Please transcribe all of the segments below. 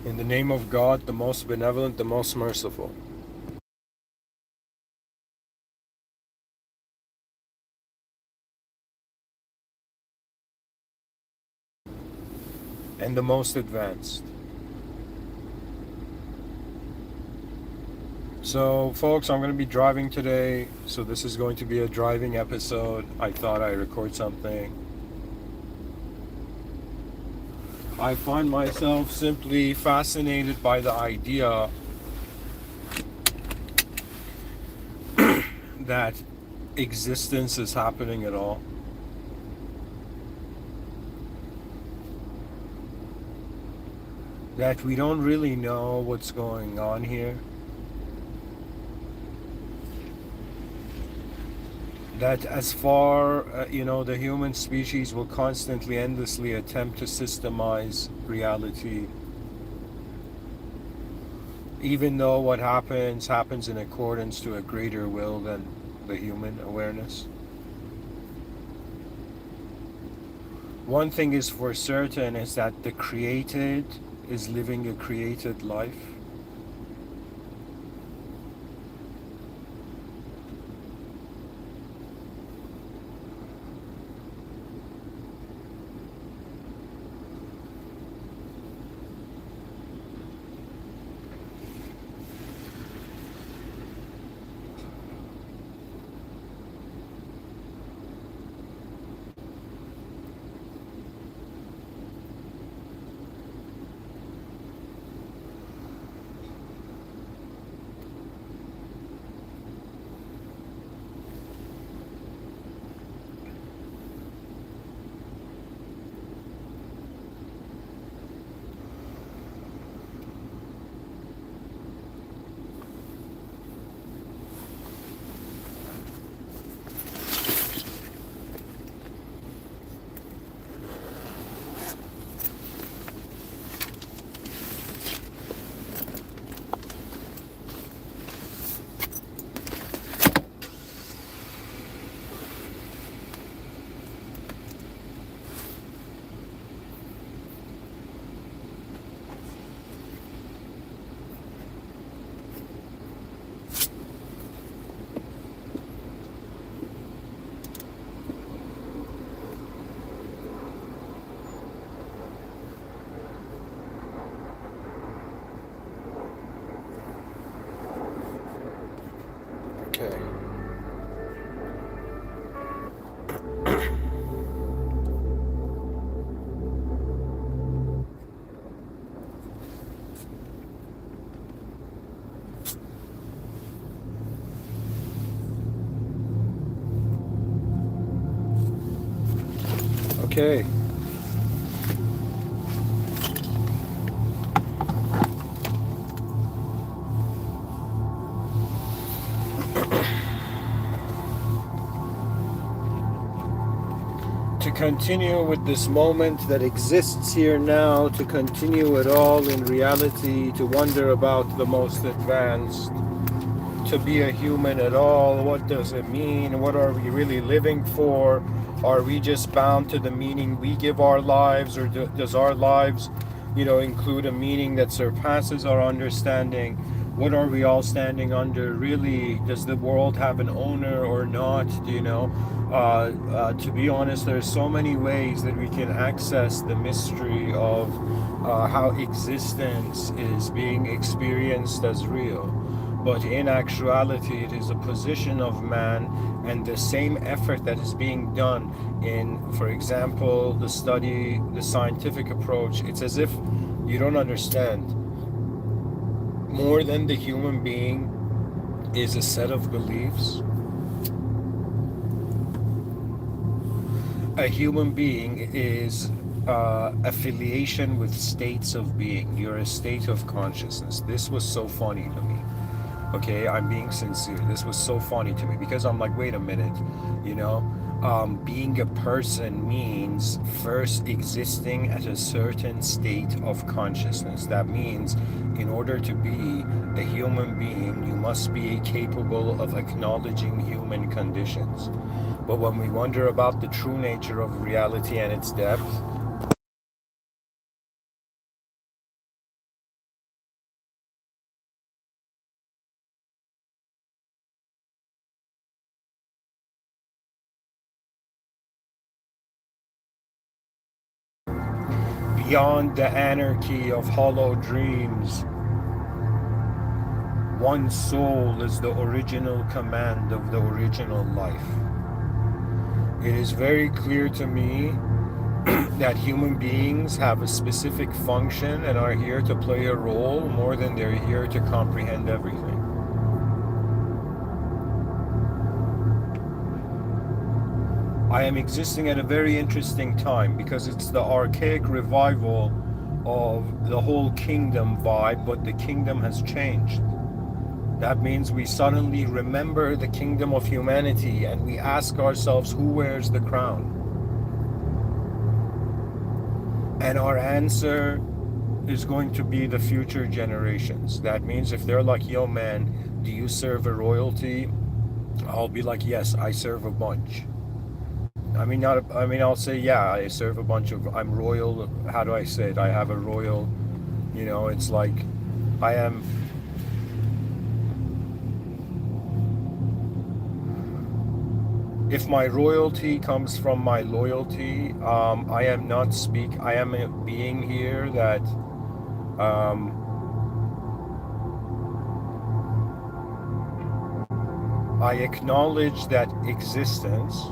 In the name of God, the most benevolent, the most merciful. And the most advanced. So, folks, I'm going to be driving today, so this is going to be a driving episode. I thought I'd record something. I find myself simply fascinated by the idea that existence is happening at all. That we don't really know what's going on here. That as far, the human species will constantly, endlessly attempt to systemize reality, even though what happens in accordance to a greater will than the human awareness. One thing is for certain is that the created is living a created life. Okay. Okay. To continue with this moment that exists here now, to continue it all in reality, to wonder about the most advanced, to be a human at all, what does it mean? What are we really living for? Are we just bound to the meaning we give our lives, or does our lives, include a meaning that surpasses our understanding? What are we all standing under? Really, does the world have an owner or not? To be honest, there's so many ways that we can access the mystery of how existence is being experienced as real. But in actuality, it is a position of man, and the same effort that is being done in, for example, the scientific approach, it's as if you don't understand. More than the human being is a set of beliefs. A human being is affiliation with states of being. You're a state of consciousness. This was so funny to me. Okay, I'm being sincere. This was so funny to me because I'm like, wait a minute, being a person means first existing at a certain state of consciousness. That means in order to be a human being, you must be capable of acknowledging human conditions. But when we wonder about the true nature of reality and its depth, beyond the anarchy of hollow dreams. One soul is the original command of the original life. It is very clear to me that human beings have a specific function and are here to play a role more than they're here to comprehend everything. I am existing at a very interesting time because it's the archaic revival of the whole kingdom vibe, but the kingdom has changed. That means we suddenly remember the kingdom of humanity and we ask ourselves, who wears the crown? And our answer is going to be the future generations. That means if they're like, yo man, do you serve a royalty? I'll be like, yes, I serve a bunch. I'll say, yeah, I serve a bunch of, I'm royal. How do I say it? I have a royal, it's like, I am, if my royalty comes from my loyalty, I am a being here that I acknowledge that existence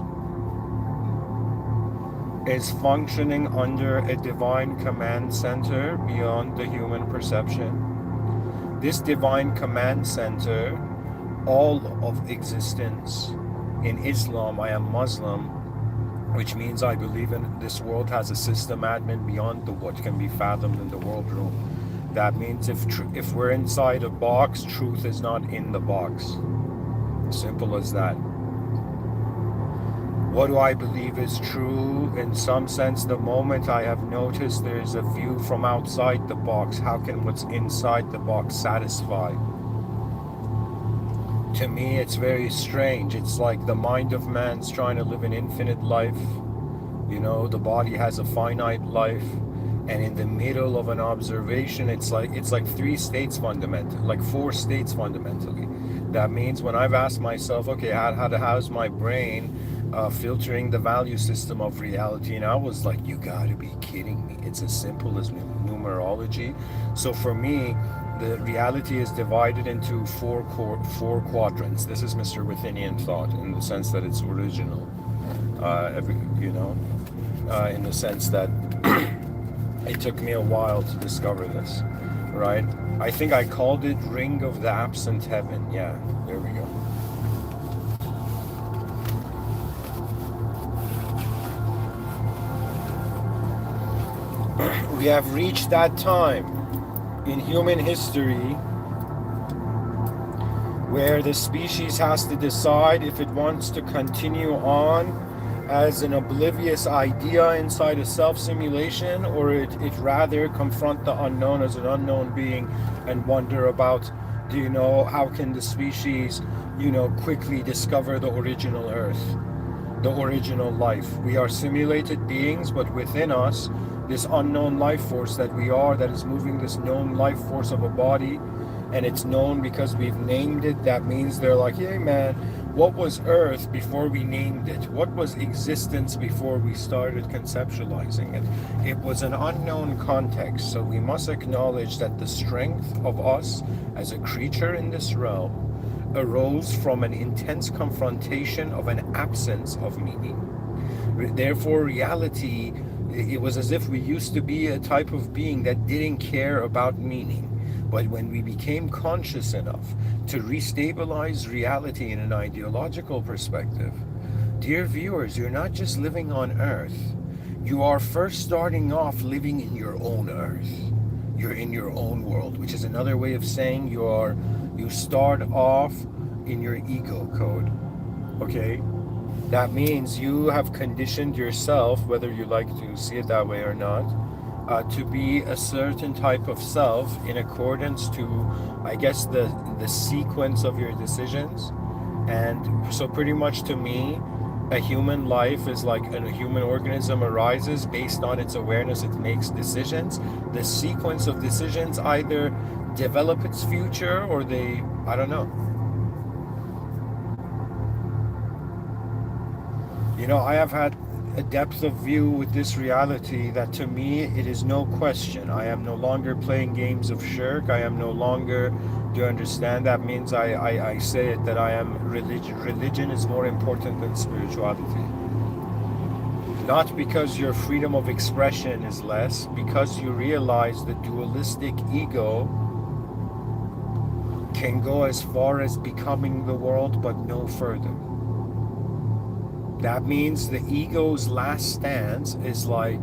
is functioning under a divine command center beyond the human perception. This divine command center, all of existence. In Islam, I am Muslim, which means I believe in this world has a system admin beyond what can be fathomed in the world room. That means if we're inside a box, truth is not in the box. Simple as that. What do I believe is true? In some sense, the moment I have noticed there's a view from outside the box, how can what's inside the box satisfy? To me, it's very strange. It's like the mind of man's trying to live an infinite life. The body has a finite life. And in the middle of an observation, it's like three states fundamentally, like four states fundamentally. That means when I've asked myself, okay, how's my brain filtering the value system of reality? And I was like, you gotta be kidding me. It's as simple as numerology. So for me, the reality is divided into four quadrants. This is Mr.Withinian thought in the sense that it's original. In the sense that it took me a while to discover this, right? I think I called it Ring of the Absent Heaven. Yeah, there we go. We have reached that time in human history where the species has to decide if it wants to continue on as an oblivious idea inside a self-simulation, or it rather confront the unknown as an unknown being and wonder about, how can the species, quickly discover the original Earth, the original life. We are simulated beings, but within us, this unknown life force that we are, that is moving this known life force of a body, and it's known because we've named it. That means they're like, hey man, what was Earth before we named it? What was existence before we started conceptualizing it? It was an unknown context, so we must acknowledge that the strength of us as a creature in this realm arose from an intense confrontation of an absence of meaning. Therefore, reality, it was as if we used to be a type of being that didn't care about meaning. But when we became conscious enough to restabilize reality in an ideological perspective, dear viewers, you're not just living on Earth. You are first starting off living in your own Earth. You're in your own world, which is another way of saying you start off in your ego code, okay? That means you have conditioned yourself, whether you like to see it that way or not, to be a certain type of self in accordance to, I guess, the sequence of your decisions. And so pretty much to me, a human life is like a human organism arises based on its awareness, it makes decisions. The sequence of decisions either develop its future or they, I don't know. I have had a depth of view with this reality that to me it is no question. I am no longer playing games of shirk. I am no longer, do you understand? That means I say it that I am religion. Religion is more important than spirituality. Not because your freedom of expression is less, because you realize the dualistic ego can go as far as becoming the world, but no further. That means the ego's last stance is like,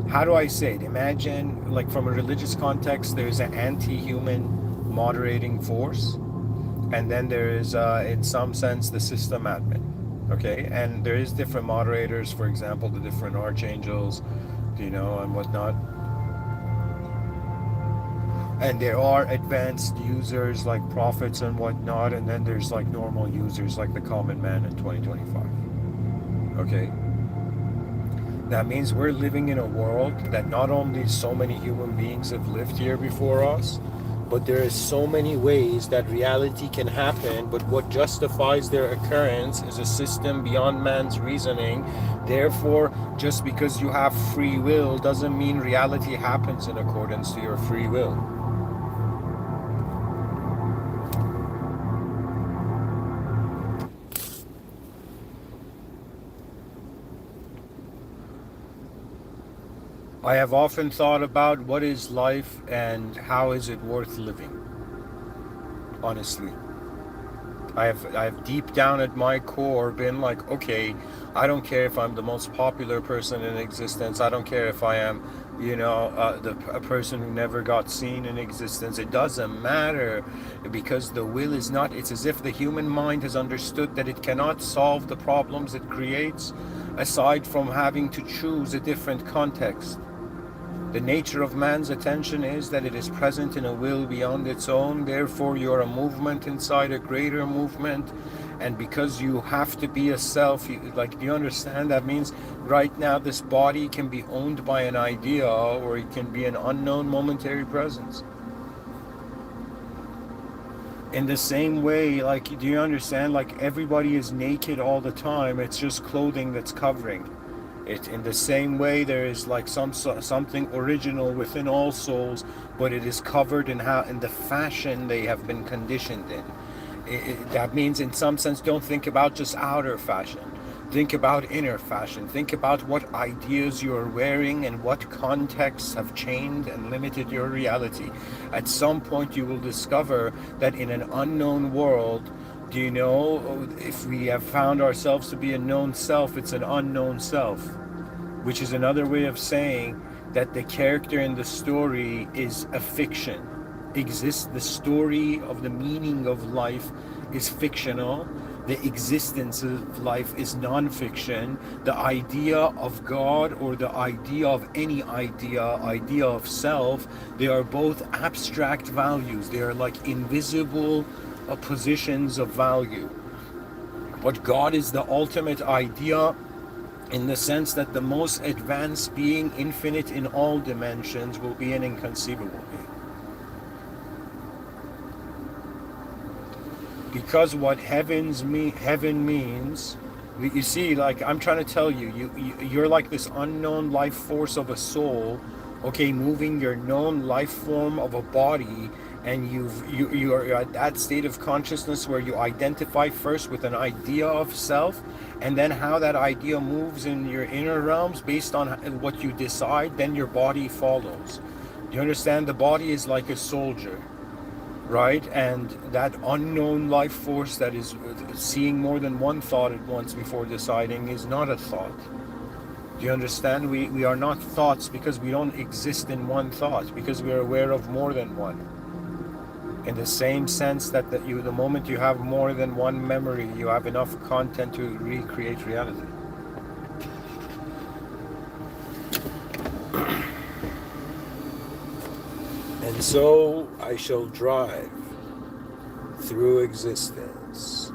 how do I say it? Imagine, like from a religious context, there's an anti-human moderating force, and then there is, in some sense, the system admin. Okay, and there is different moderators, for example, the different archangels, and whatnot. And there are advanced users like prophets and whatnot, and then there's like normal users like the common man in 2025. Okay, that means we're living in a world that not only so many human beings have lived here before us, but there is so many ways that reality can happen, but what justifies their occurrence is a system beyond man's reasoning. Therefore, just because you have free will doesn't mean reality happens in accordance to your free will. I have often thought about what is life and how is it worth living. Honestly, I have deep down at my core been like, okay, I don't care if I'm the most popular person in existence. I don't care if I am, a person who never got seen in existence. It doesn't matter, because the will is not. It's as if the human mind has understood that it cannot solve the problems it creates aside from having to choose a different context. The nature of man's attention is that it is present in a will beyond its own. Therefore, you're a movement inside a greater movement. And because you have to be a self, do you understand? That means right now this body can be owned by an idea, or it can be an unknown momentary presence. In the same way, do you understand? Everybody is naked all the time. It's just clothing that's covering it. In the same way, there is something original within all souls, but it is covered in the fashion they have been conditioned in. That means, in some sense, don't think about just outer fashion. Think about inner fashion. Think about what ideas you're wearing and what contexts have chained and limited your reality. At some point, you will discover that in an unknown world, if we have found ourselves to be a known self, it's an unknown self, which is another way of saying that the character in the story is a fiction. The story of the meaning of life is fictional. The existence of life is non-fiction. The idea of God, or the idea of any idea of self, they are both abstract values. They are like invisible positions of value. But God is the ultimate idea, in the sense that the most advanced being, infinite in all dimensions, will be an inconceivable being. Because what heaven means, you see, I'm trying to tell you're like this unknown life force of a soul, okay, moving your known life form of a body, and you're at that state of consciousness where you identify first with an idea of self, and then how that idea moves in your inner realms based on what you decide, then your body follows. You understand? The body is like a soldier, right? And that unknown life force that is seeing more than one thought at once before deciding is not a thought. Do you understand? We are not thoughts because we don't exist in one thought, because we are aware of more than one. In the same sense that the moment you have more than one memory, you have enough content to recreate reality. And so I shall drive through existence.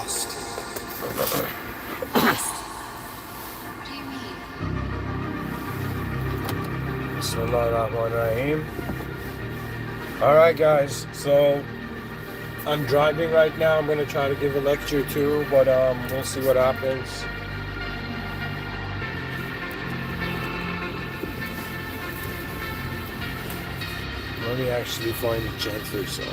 lost. Lost? What do you mean? Bismillahirrahmanirrahim. Alright guys, so I'm driving right now. I'm gonna try to give a lecture too, but we'll see what happens. Let me actually find a gentler song.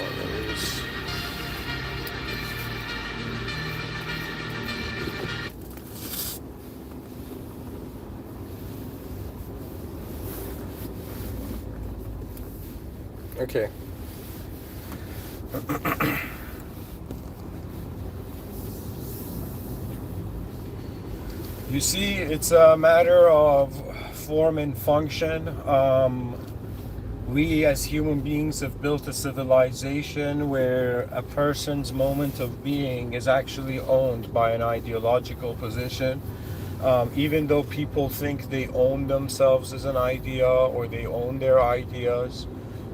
Okay. You see, it's a matter of form and function. We as human beings have built a civilization where a person's moment of being is actually owned by an ideological position. Even though people think they own themselves as an idea or they own their ideas,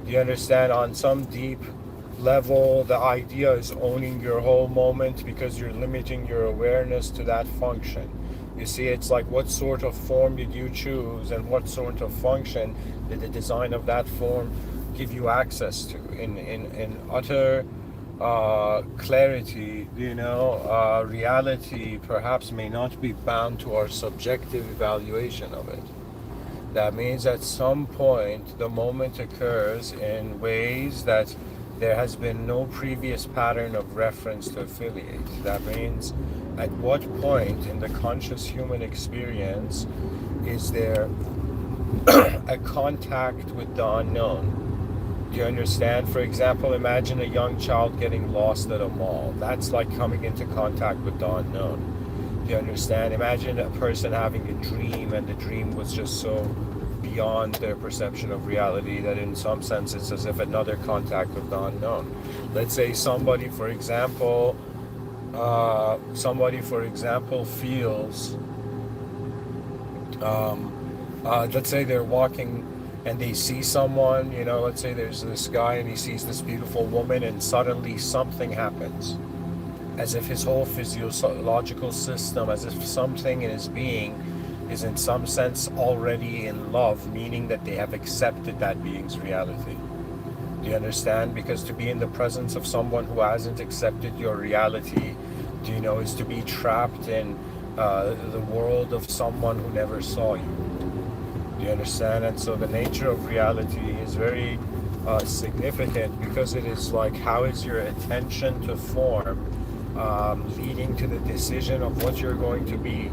you understand, on some deep level, the idea is owning your whole moment because you're limiting your awareness to that function. You see, it's like, what sort of form did you choose and what sort of function did the design of that form give you access to? In utter clarity, reality perhaps may not be bound to our subjective evaluation of it. That means at some point the moment occurs in ways that there has been no previous pattern of reference to affiliate. That means at what point in the conscious human experience is there a contact with the unknown? Do you understand? For example, imagine a young child getting lost at a mall. That's like coming into contact with the unknown. Do you understand? Imagine a person having a dream and the dream was just so beyond their perception of reality that in some sense it's as if another contact with the unknown. Let's say somebody, for example, feels, let's say they're walking and they see someone, let's say there's this guy and he sees this beautiful woman and suddenly something happens. As if his whole physiological system, as if something in his being is in some sense already in love, meaning that they have accepted that being's reality. Do you understand? Because to be in the presence of someone who hasn't accepted your reality, is to be trapped in the world of someone who never saw you. Do you understand? And so the nature of reality is very significant, because it is like, how is your attention to form leading to the decision of what you're going to be?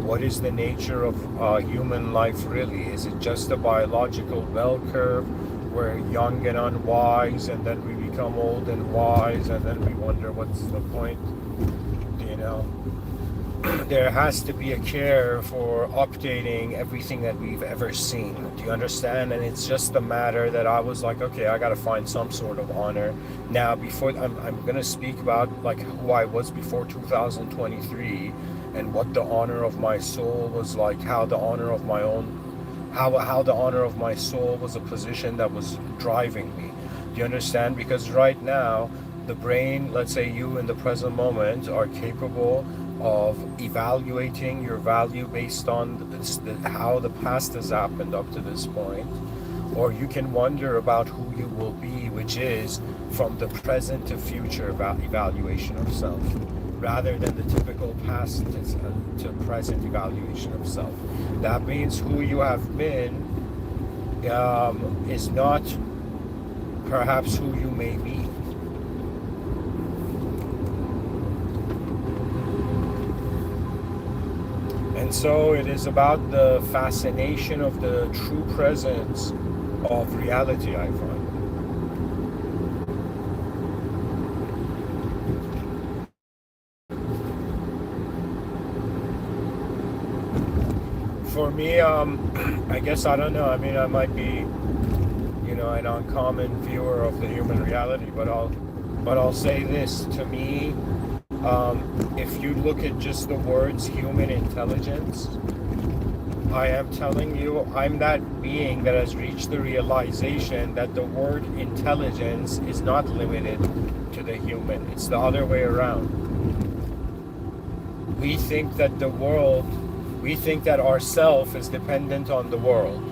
What is the nature of human life really? Is it just a biological bell curve where young and unwise, and then we become old and wise, and then we wonder what's the point? There has to be a care for updating everything that we've ever seen. Do you understand? And it's just a matter that I was like, okay, I got to find some sort of honor. Now, before I'm going to speak about like who I was before 2023 and what the honor of my soul was like, how the honor of my soul was a position that was driving me. Do you understand? Because right now, the brain, let's say you in the present moment, are capable of evaluating your value based on how the past has happened up to this point. Or you can wonder about who you will be, which is from the present to future evaluation of self, rather than the typical past to present evaluation of self. That means who you have been is not perhaps who you may be. And so it is about the fascination of the true presence of reality, I find. For me, I guess, I don't know. I mean, I might be, an uncommon viewer of the human reality, but I'll say this. To me, if you look at just the words human intelligence, I am telling you, I'm that being that has reached the realization that the word intelligence is not limited to the human. It's the other way around. we think that we think that ourself is dependent on the world,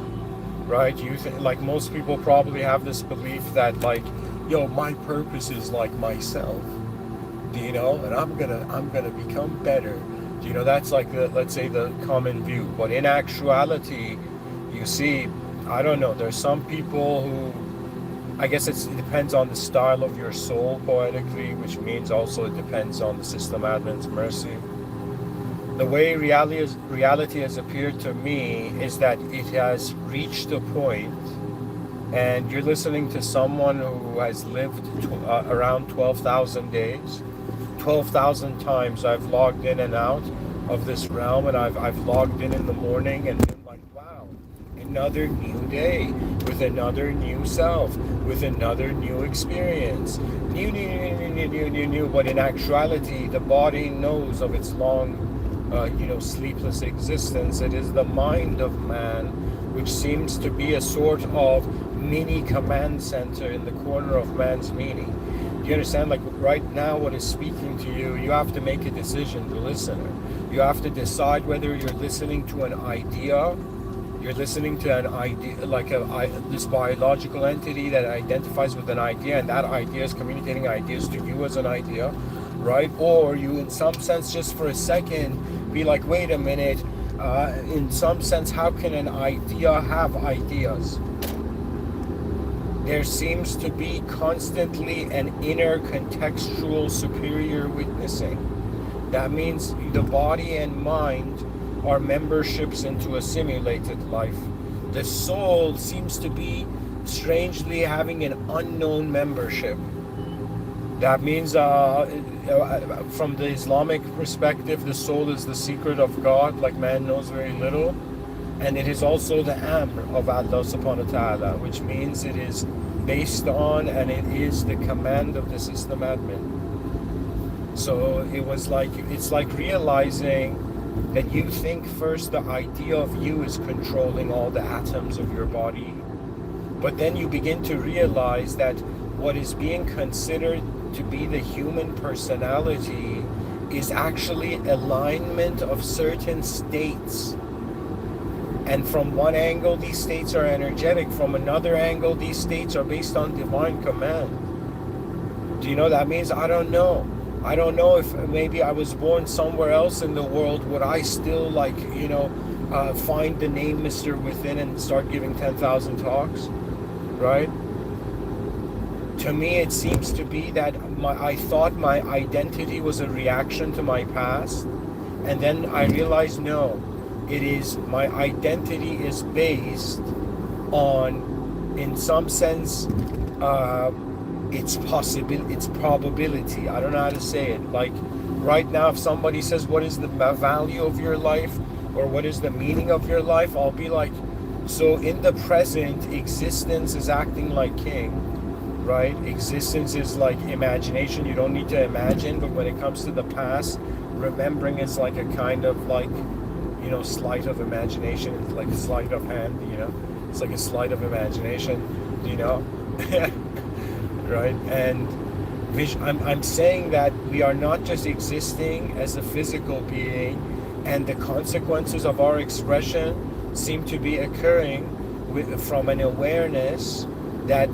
right? Like most people probably have this belief that like, yo, my purpose is like myself, and I'm gonna become better. That's like let's say the common view. But in actuality, you see, I don't know, there's some people who, I guess it depends on the style of your soul poetically, which means also it depends on the system admin's mercy. The way reality has appeared to me is that it has reached a point, and you're listening to someone who has lived around 12,000 days. 12,000 times I've logged in and out of this realm, and I've logged in the morning and been like, wow, another new day with another new self, with another new experience. New. But in actuality, the body knows of its long, sleepless existence. It is the mind of man, which seems to be a sort of mini command center in the corner of man's meaning. You understand? Like right now, what is speaking to you, you have to make a decision, the listener. You have to decide whether you're listening to an idea, you're listening to an idea, like this biological entity that identifies with an idea, and that idea is communicating ideas to you as an idea, right? Or you, in some sense, just for a second, be like, wait a minute, in some sense, how can an idea have ideas? There seems to be constantly an inner contextual superior witnessing. That means the body and mind are memberships into a simulated life. The soul seems to be strangely having an unknown membership. That means from the Islamic perspective, the soul is the secret of God, like man knows very little. And it is also the Amr of Allah subhanahu wa ta'ala, which means it is based on and it is the command of the system admin. So it's like realizing that you think first the idea of you is controlling all the atoms of your body. But then you begin to realize that what is being considered to be the human personality is actually alignment of certain states. And from one angle, these states are energetic. From another angle, these states are based on divine command. Do you know what that means? I don't know. I don't know if maybe I was born somewhere else in the world, would I still find the name Mr.Within and start giving 10,000 talks, right? To me, it seems to be that I thought my identity was a reaction to my past, and then I realized no. It is, my identity is based on, in some sense, its probability. I don't know how to say it. Like right now, if somebody says, what is the value of your life, or what is the meaning of your life, I'll be like, so in the present, existence is acting like king, right? Existence is like imagination. You don't need to imagine, but when it comes to the past, remembering is like a kind of like, sleight of imagination. It's like a sleight of hand, it's like a sleight of imagination, right? And I'm saying that we are not just existing as a physical being, and the consequences of our expression seem to be occurring from an awareness that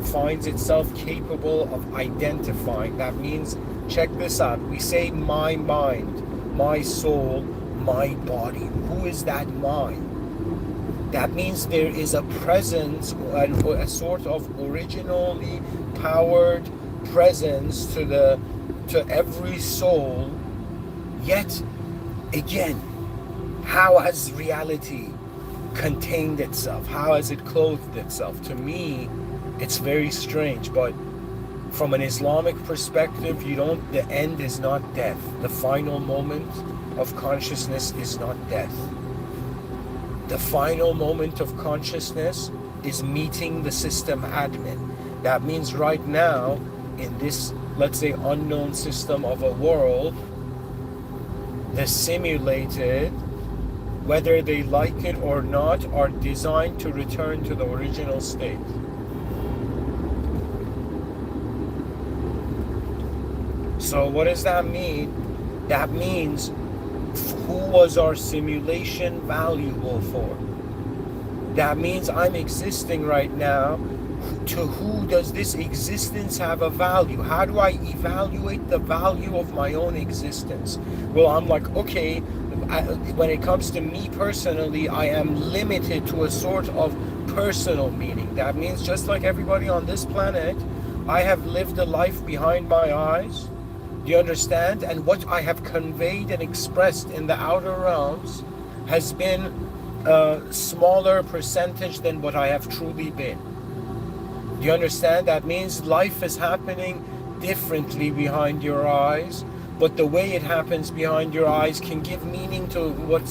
finds itself capable of identifying. That means, check this out, we say my mind, my soul, my body. Who is that mind? That means there is a presence, a sort of originally powered presence to every soul. Yet again, how has reality contained itself? How has it clothed itself? To me, it's very strange, but from an Islamic perspective, the end is not death. The final moment of consciousness is not death. The final moment of consciousness is meeting the system admin. That means right now, in this, let's say, unknown system of a world, the simulated, whether they like it or not, are designed to return to the original state. So what does that mean? That means, who was our simulation valuable for? That means I'm existing right now. To who does this existence have a value? How do I evaluate the value of my own existence? Well, I'm like, okay, when it comes to me personally, I am limited to a sort of personal meaning. That means just like everybody on this planet, I have lived a life behind my eyes. Do you understand? And what I have conveyed and expressed in the outer realms has been a smaller percentage than what I have truly been. Do you understand? That means life is happening differently behind your eyes, but the way it happens behind your eyes can give meaning to what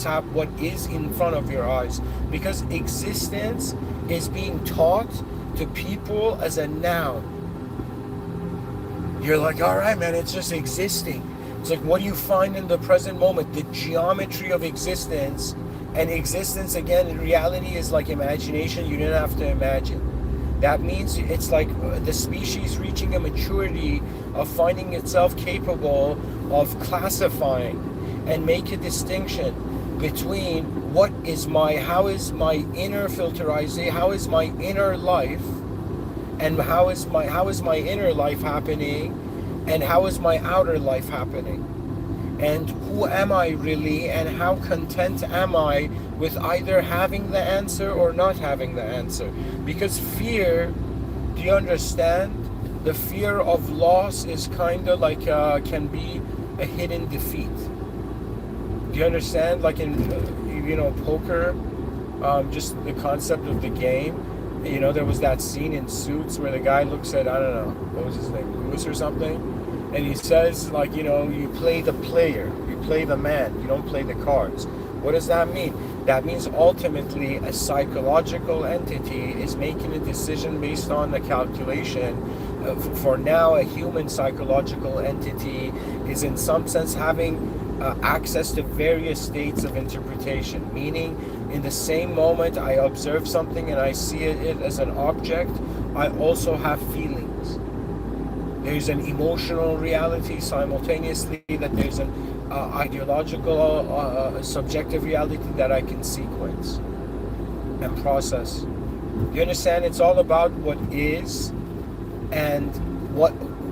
is in front of your eyes, because existence is being taught to people as a noun. You're like, all right, man, it's just existing. It's like, what do you find in the present moment? The geometry of existence. And existence, again, in reality, is like imagination. You didn't have to imagine. That means it's like the species reaching a maturity of finding itself capable of classifying and make a distinction between how is my inner filterization, how is my inner life, and how is my inner life happening, and how is my outer life happening, and who am I really, and how content am I with either having the answer or not having the answer? Because fear, do you understand? The fear of loss is kind of like can be a hidden defeat. Do you understand? Like in poker, just the concept of the game. There was that scene in Suits where the guy looks at, I don't know, what was his name, Lewis or something, and he says, like, you play the player, you play the man, you don't play the cards. What does that mean? That means ultimately a psychological entity is making a decision based on a calculation. For now, a human psychological entity is in some sense having access to various states of interpretation, meaning in the same moment I observe something and I see it as an object, I also have feelings. There's an emotional reality simultaneously, that there's an ideological, subjective reality that I can sequence and process. You understand? It's all about what is, and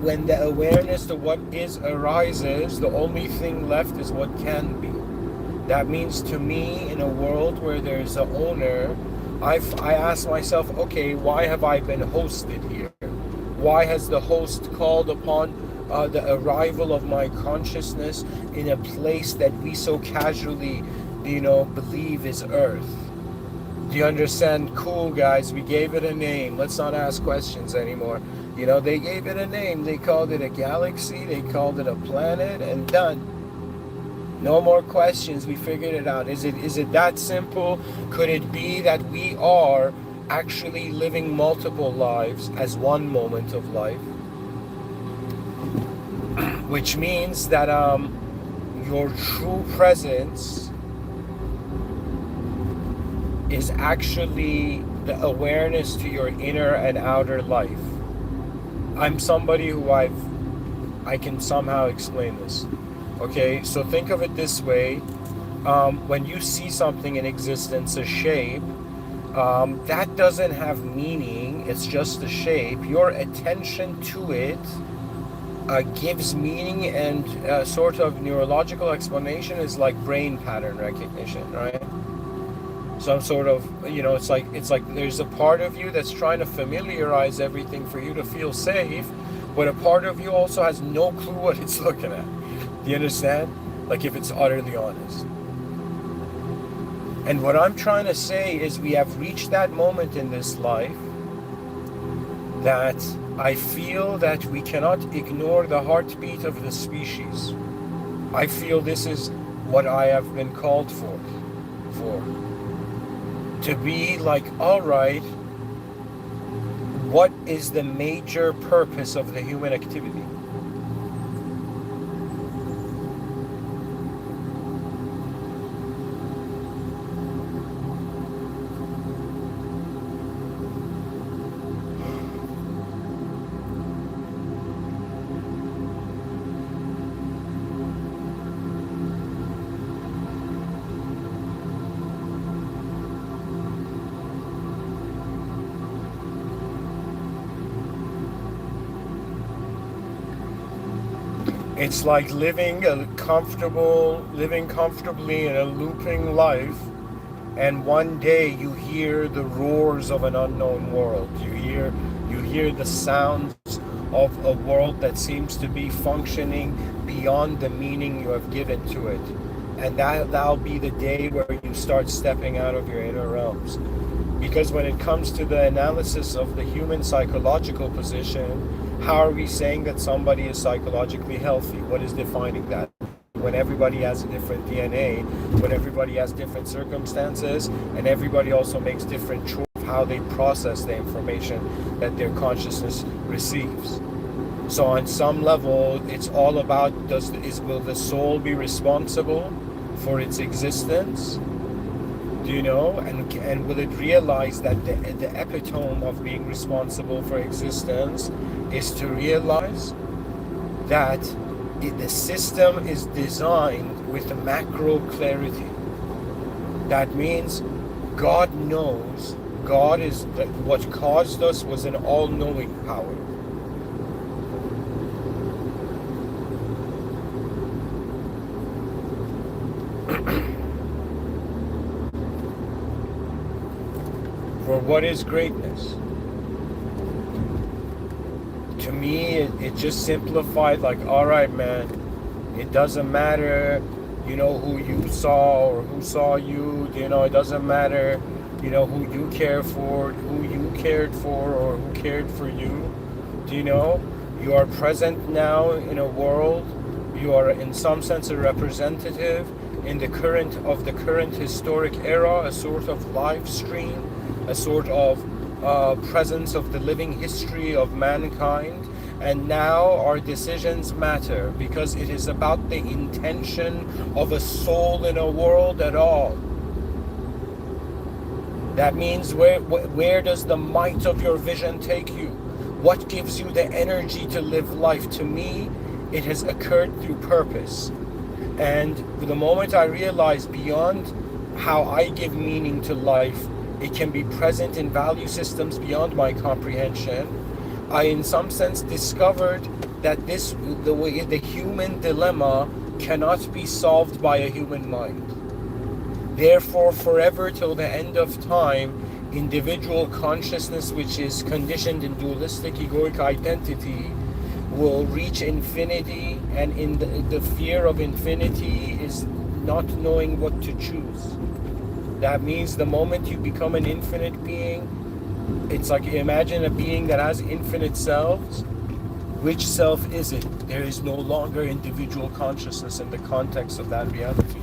when the awareness to what is arises, the only thing left is what can be. That means, to me, in a world where there's an owner, I ask myself, okay, why have I been hosted here? Why has the host called upon the arrival of my consciousness in a place that we so casually, believe is Earth? Do you understand? Cool, guys, we gave it a name. Let's not ask questions anymore. They gave it a name. They called it a galaxy. They called it a planet, and done. No more questions. We figured it out. Is it that simple? Could it be that we are actually living multiple lives as one moment of life? Which means that your true presence is actually the awareness to your inner and outer life. I'm somebody who I can somehow explain this. Okay, so think of it this way. When you see something in existence, a shape, that doesn't have meaning. It's just a shape. Your attention to it gives meaning, and sort of neurological explanation is like brain pattern recognition, right? Some sort of, it's like there's a part of you that's trying to familiarize everything for you to feel safe, but a part of you also has no clue what it's looking at. Do you understand? Like, if it's utterly honest. And what I'm trying to say is, we have reached that moment in this life that I feel that we cannot ignore the heartbeat of the species. I feel this is what I have been called for. To be like, all right, what is the major purpose of the human activity? It's like living comfortably in a looping life, and one day you hear the roars of an unknown world. You hear the sounds of a world that seems to be functioning beyond the meaning you have given to it. And that'll be the day where you start stepping out of your inner realms. Because when it comes to the analysis of the human psychological position, how are we saying that somebody is psychologically healthy? What is defining that? When everybody has a different DNA, when everybody has different circumstances, and everybody also makes different choices of how they process the information that their consciousness receives. So on some level, it's all about will the soul be responsible for its existence? Do you know? And will it realize that the epitome of being responsible for existence is to realize that the system is designed with macro clarity. That means God knows. God is what caused us was an all-knowing power. For what is greatness? To me, it just simplified like, all right, man, it doesn't matter, who you saw or who saw you, it doesn't matter, who you care for, who you cared for, or who cared for you. You are present now in a world. You are in some sense a representative in the current historic era, a sort of live stream, a sort of presence of the living history of mankind. And now our decisions matter because it is about the intention of a soul in a world at all. That means where does the might of your vision take you? What gives you the energy to live life? To me, it has occurred through purpose. And the moment I realize beyond how I give meaning to life, it can be present in value systems beyond my comprehension. I, in some sense, discovered that the human dilemma cannot be solved by a human mind. Therefore, forever till the end of time, individual consciousness, which is conditioned in dualistic egoic identity, will reach infinity, and in the fear of infinity is not knowing what to choose. That means the moment you become an infinite being, it's like imagine a being that has infinite selves. Which self is it? There is no longer individual consciousness in the context of that reality.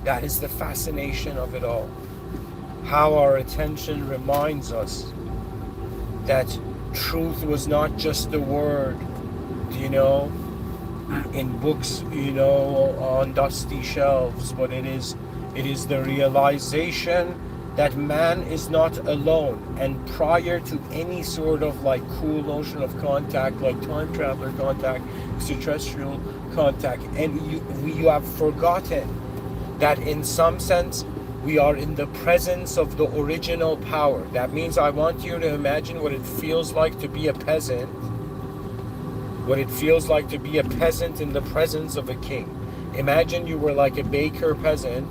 That is the fascination of it all. How our attention reminds us that truth was not just a word, in books, on dusty shelves, but it is the realization that man is not alone. And prior to any sort of like cool notion of contact, like time traveler contact, extraterrestrial contact, and you have forgotten that in some sense we are in the presence of the original power. That means I want you to imagine what it feels like to be a peasant, what it feels like to be a peasant in the presence of a king. Imagine you were like a baker peasant,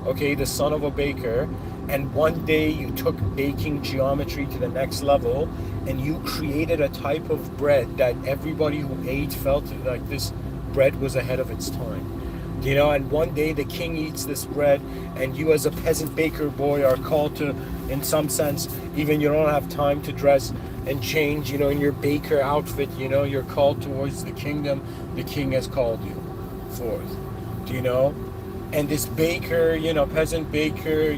okay, the son of a baker, and one day you took baking geometry to the next level and you created a type of bread that everybody who ate felt like this bread was ahead of its time. And one day the king eats this bread, and you as a peasant baker boy are called to, in some sense, even you don't have time to dress and change, in your baker outfit, you're called towards the kingdom. The king has called you forth, And this baker, peasant baker,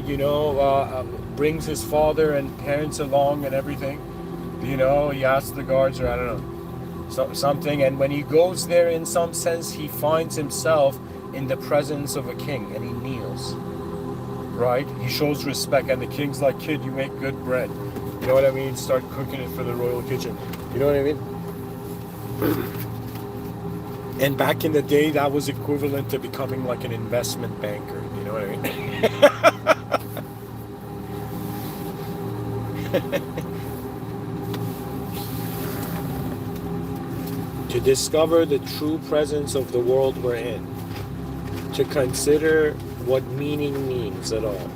brings his father and parents along and everything. He asks the guards, or I don't know, something. And when he goes there, in some sense, he finds himself in the presence of a king, and he kneels, right? He shows respect, and the king's like, kid, you make good bread. You know what I mean? Start cooking it for the royal kitchen. You know what I mean? And back in the day, that was equivalent to becoming like an investment banker. You know what I mean? to discover the true presence of the world we're in, to consider what meaning means at all.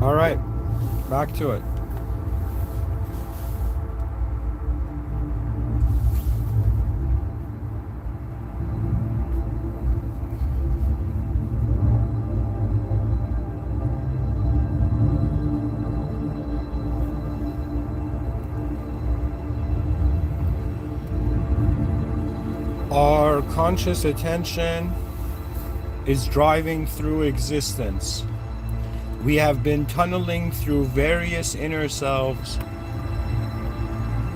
All right, back to it. Our conscious attention is driving through existence. We have been tunneling through various inner selves,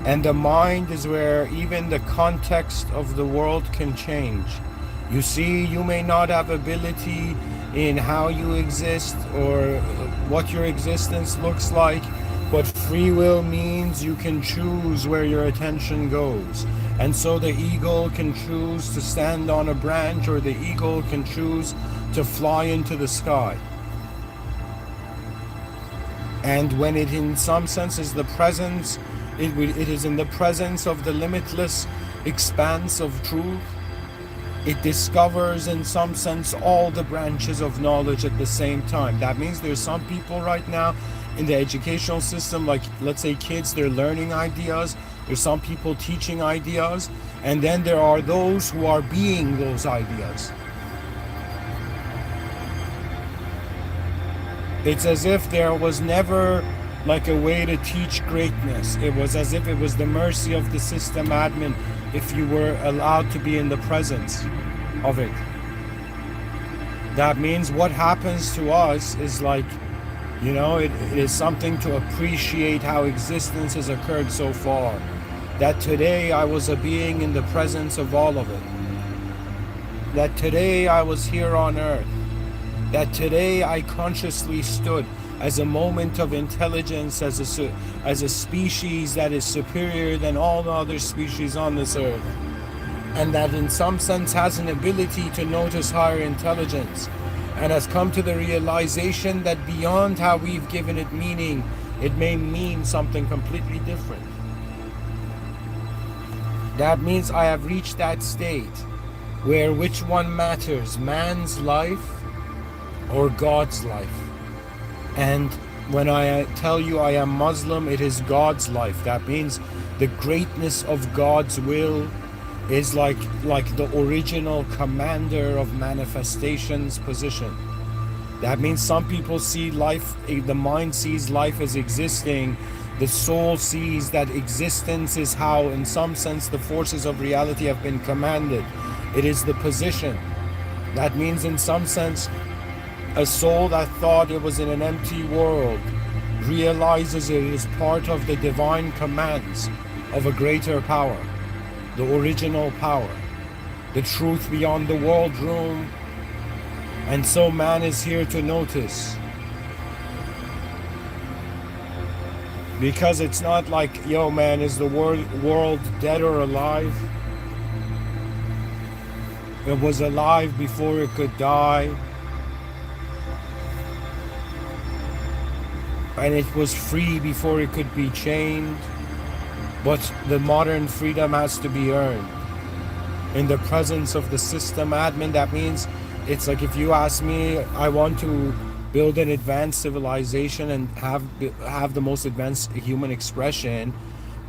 and the mind is where even the context of the world can change. You see, you may not have ability in how you exist or what your existence looks like, but free will means you can choose where your attention goes. And so the eagle can choose to stand on a branch, or the eagle can choose to fly into the sky. And when it in some sense is the presence, it is in the presence of the limitless expanse of truth, it discovers in some sense all the branches of knowledge at the same time. That means there's some people right now in the educational system, like let's say kids, they're learning ideas. There's some people teaching ideas, and then there are those who are being those ideas. It's as if there was never like a way to teach greatness. It was as if it was the mercy of the system admin if you were allowed to be in the presence of it. That means what happens to us is like, you know, it is something to appreciate how existence has occurred so far. That today I was a being in the presence of all of it. That today I was here on earth. That today I consciously stood as a moment of intelligence, as a species that is superior than all the other species on this earth. And that in some sense has an ability to notice higher intelligence, and has come to the realization that beyond how we've given it meaning, it may mean something completely different. That means I have reached that state where which one matters, man's life or God's life. And when I tell you I am Muslim, it is God's life. That means the greatness of God's will is like the original commander of manifestation's position. That means some people see life, the mind sees life as existing. The soul sees that existence is how, in some sense, the forces of reality have been commanded. It is the position. That means, in some sense, a soul that thought it was in an empty world realizes it is part of the divine commands of a greater power, the original power, the truth beyond the world room. And so man is here to notice. Because it's not like, yo man, is the world dead or alive? It was alive before it could die, and it was free before it could be chained. But the modern freedom has to be earned in the presence of the system admin. That means it's like if you ask me, I want to build an advanced civilization and have the most advanced human expression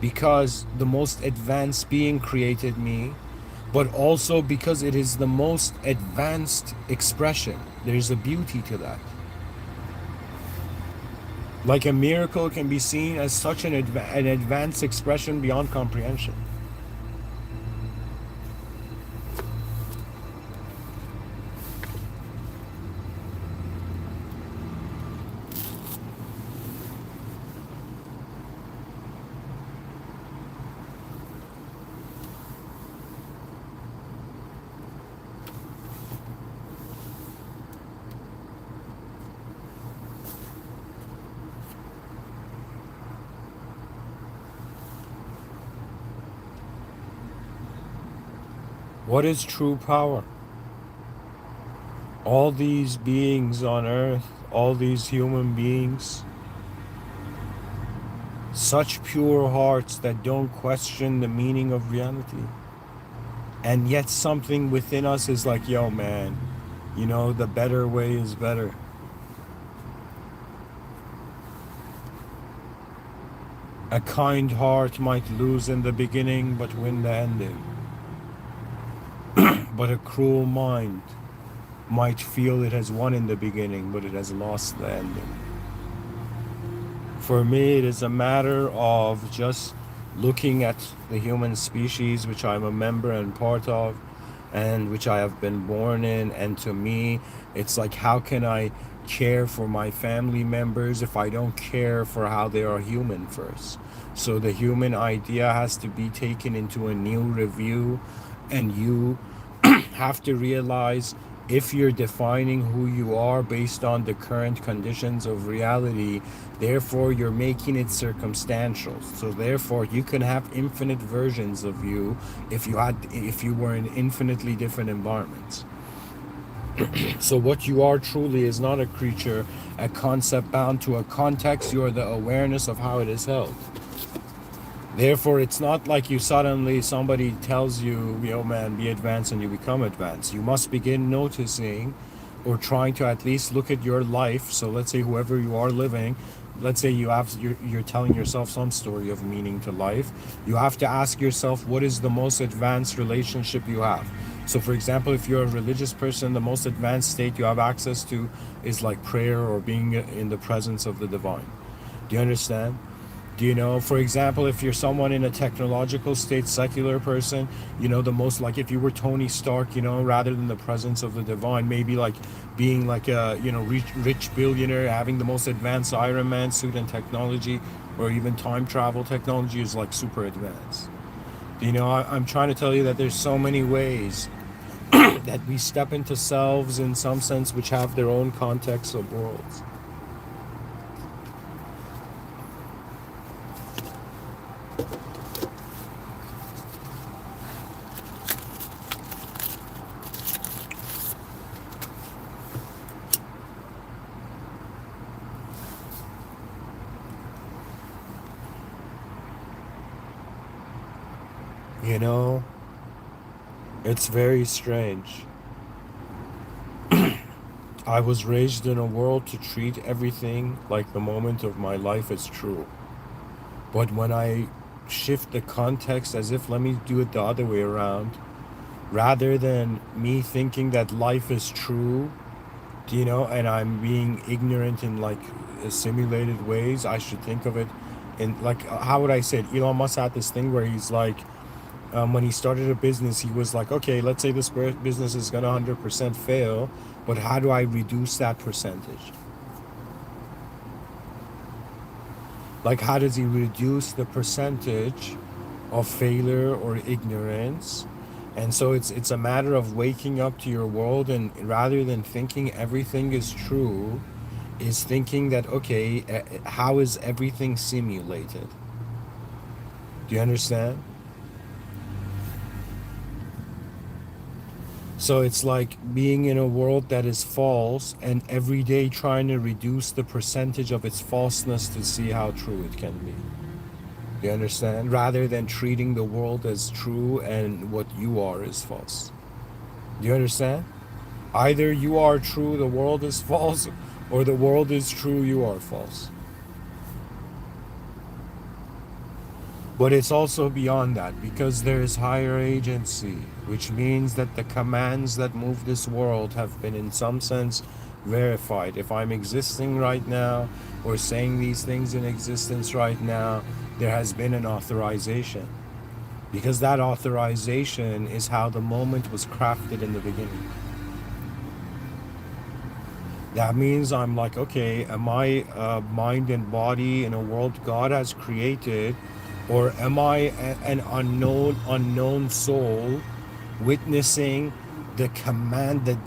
because the most advanced being created me, but also because it is the most advanced expression. There's a beauty to that. Like a miracle can be seen as such an advanced expression beyond comprehension. What is true power? All these beings on earth, all these human beings, such pure hearts that don't question the meaning of reality. And yet something within us is like, yo, man, the better way is better. A kind heart might lose in the beginning, but win the ending. But a cruel mind might feel it has won in the beginning, but it has lost the ending. For me, it is a matter of just looking at the human species, which I'm a member and part of, and which I have been born in. And to me, it's like, how can I care for my family members if I don't care for how they are human first? So the human idea has to be taken into a new review, and you have to realize, if you're defining who you are based on the current conditions of reality, therefore you're making it circumstantial. So therefore you can have infinite versions of you if you were in infinitely different environments. So what you are truly is not a creature, a concept bound to a context. You are the awareness of how it is held. Therefore, it's not like somebody tells you, yo man, be advanced, and you become advanced. You must begin noticing, or trying to at least look at your life. So let's say whoever you are living, let's say you're telling yourself some story of meaning to life. You have to ask yourself, what is the most advanced relationship you have? So for example, if you're a religious person, the most advanced state you have access to is like prayer or being in the presence of the divine. Do you understand? For example, if you're someone in a technological state, secular person, the most, like if you were Tony Stark, rather than the presence of the divine, maybe like being like a, rich billionaire, having the most advanced Iron Man suit and technology, or even time travel technology is like super advanced. I'm trying to tell you that there's so many ways that we step into selves in some sense which have their own context of worlds. It's very strange. I was raised in a world to treat everything like the moment of my life is true. But when I shift the context, as if let me do it the other way around, rather than me thinking that life is true, and I'm being ignorant in like simulated ways, I should think of it in like, how would I say it? Elon Musk had this thing where he's like, when he started a business, he was like, okay, let's say this business is going to 100% fail, but how do I reduce that percentage? Like, how does he reduce the percentage of failure or ignorance? And so it's a matter of waking up to your world, and rather than thinking everything is true, is thinking that, okay, how is everything simulated? Do you understand? So it's like being in a world that is false and every day trying to reduce the percentage of its falseness to see how true it can be. You understand? Rather than treating the world as true and what you are is false. Do you understand? Either you are true, the world is false, or the world is true, you are false. But it's also beyond that because there is higher agency, which means that the commands that move this world have been, in some sense, verified. If I'm existing right now or saying these things in existence right now, there has been an authorization. Because that authorization is how the moment was crafted in the beginning. That means I'm like, okay, am I a mind and body in a world God has created, or am I an unknown soul witnessing the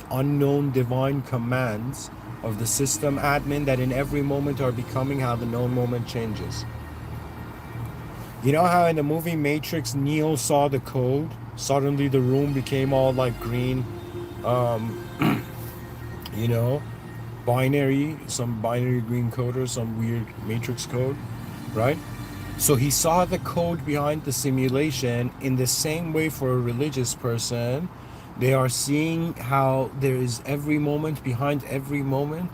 unknown divine commands of the system admin that in every moment are becoming how the known moment changes? You know how in the movie Matrix, Neo saw the code, suddenly the room became all like green, um, you know, some binary green code or some weird matrix code, right? So he saw the code behind the simulation. In the same way, for a religious person, they are seeing how there is every moment, behind every moment,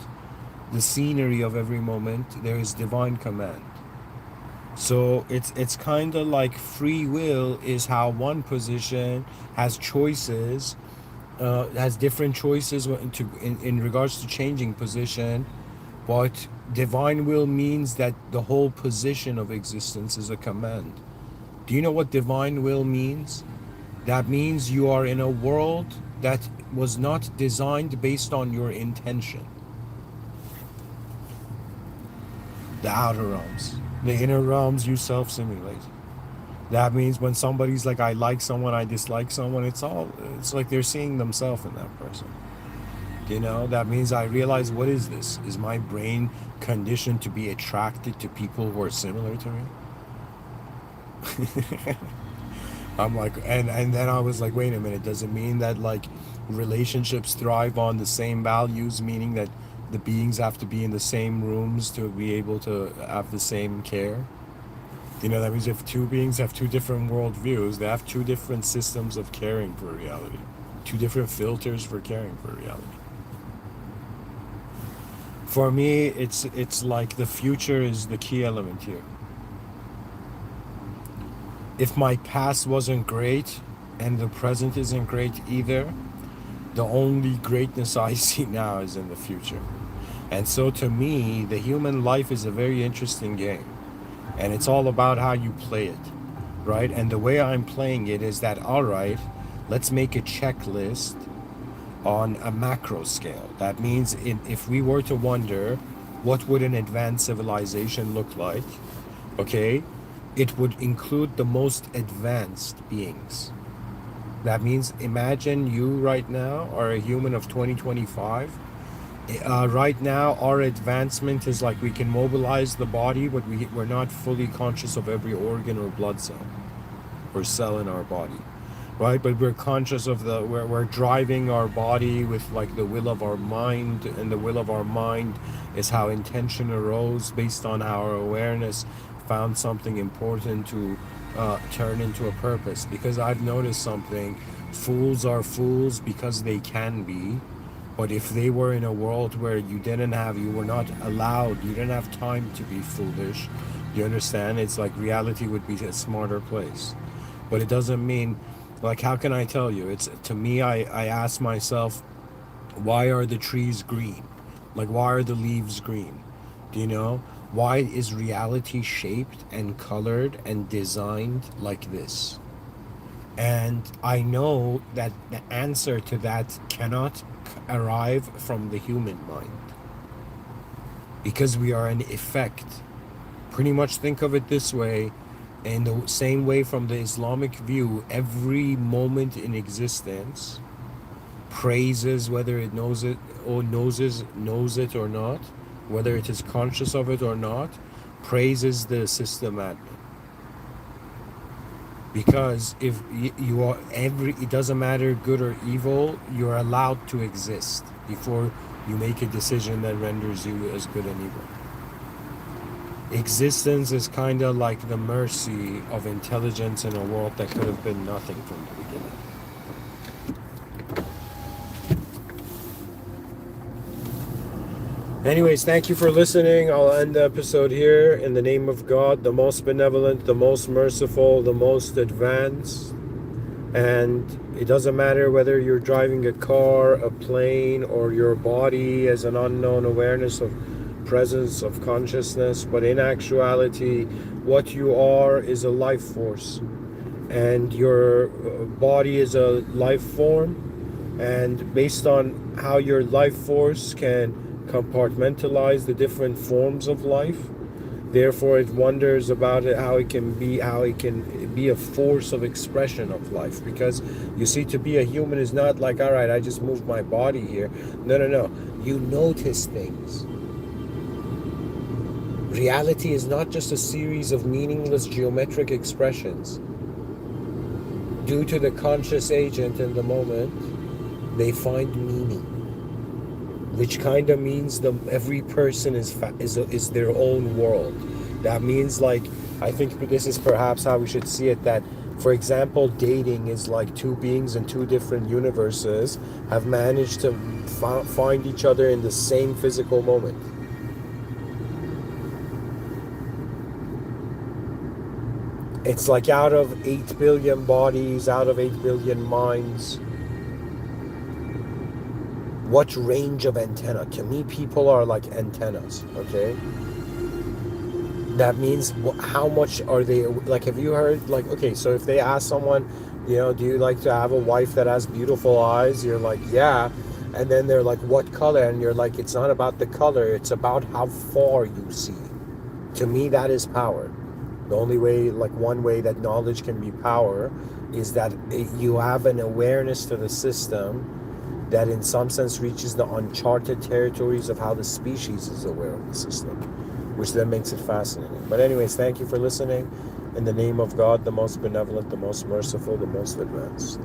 the scenery of every moment, there is divine command. So it's kind of like free will is how one position has choices, has different choices in regards to changing position, but divine will means that the whole position of existence is a command. Do you know what divine will means? That means you are in a world that was not designed based on your intention. The outer realms. The inner realms you self-simulate. That means when somebody's like, I like someone, I dislike someone, it's like they're seeing themselves in that person. You know, that means I realize, what is this? Is my brain conditioned to be attracted to people who are similar to me? I'm like, and then I was like, wait a minute, does it mean that like relationships thrive on the same values, meaning that the beings have to be in the same rooms to be able to have the same care? You know, that means if two beings have two different worldviews, they have two different systems of caring for reality, two different filters for caring for reality. For me, it's like the future is the key element here. If my past wasn't great and the present isn't great either, the only greatness I see now is in the future. And so to me, the human life is a very interesting game. And it's all about how you play it, right? And the way I'm playing it is that, all right, let's make a checklist on a macro scale. That means if we were to wonder what would an advanced civilization look like, okay, it would include the most advanced beings. That means imagine you right now are a human of 2025. Right now, our advancement is like we can mobilize the body, but we're not fully conscious of every organ or blood cell or cell in our body, right? But we're conscious of we're driving our body with like the will of our mind, and the will of our mind is how intention arose based on how our awareness found something important to turn into a purpose. Because I've noticed something, fools are fools because they can be. But if they were in a world where you were not allowed, you didn't have time to be foolish, you understand? It's like reality would be a smarter place. But it doesn't mean, like, how can I tell you? It's, to me, I ask myself, why are the trees green? Like, why are the leaves green? Do you know? Why is reality shaped and colored and designed like this? And I know that the answer to that cannot arrive from the human mind, because we are an effect. Pretty much think of it this way. In the same way, from the Islamic view, every moment in existence praises, whether it knows it or not, whether it is conscious of it or not, praises the system admin. Because if you are it doesn't matter good or evil, you're allowed to exist before you make a decision that renders you as good and evil. Existence is kind of like the mercy of intelligence in a world that could have been nothing from the beginning. Anyways, thank you for listening. I'll end the episode here. In the name of God, the most benevolent, the most merciful, the most advanced. And it doesn't matter whether you're driving a car, a plane, or your body as an unknown awareness of presence of consciousness, but in actuality, what you are is a life force, and your body is a life form, and based on how your life force can compartmentalize the different forms of life, therefore it wonders about it, how it can be a force of expression of life. Because you see, to be a human is not like, all right, I just moved my body here. No, you notice things. Reality is not just a series of meaningless geometric expressions. Due to the conscious agent in the moment, they find meaning, which kind of means every person is their own world. That means, like, I think this is perhaps how we should see it, that, for example, dating is like two beings in two different universes have managed to find each other in the same physical moment. It's like out of 8 billion bodies, out of 8 billion minds, what range of antenna? To me, people are like antennas, okay? That means how much are they, like, have you heard, like, okay, so if they ask someone, do you like to have a wife that has beautiful eyes? You're like, yeah. And then they're like, what color? And you're like, it's not about the color, it's about how far you see. To me, that is power. The only way, like one way that knowledge can be power, is that you have an awareness to the system that in some sense reaches the uncharted territories of how the species is aware of the system, which then makes it fascinating. But anyways, thank you for listening. In the name of God, the most benevolent, the most merciful, the most advanced.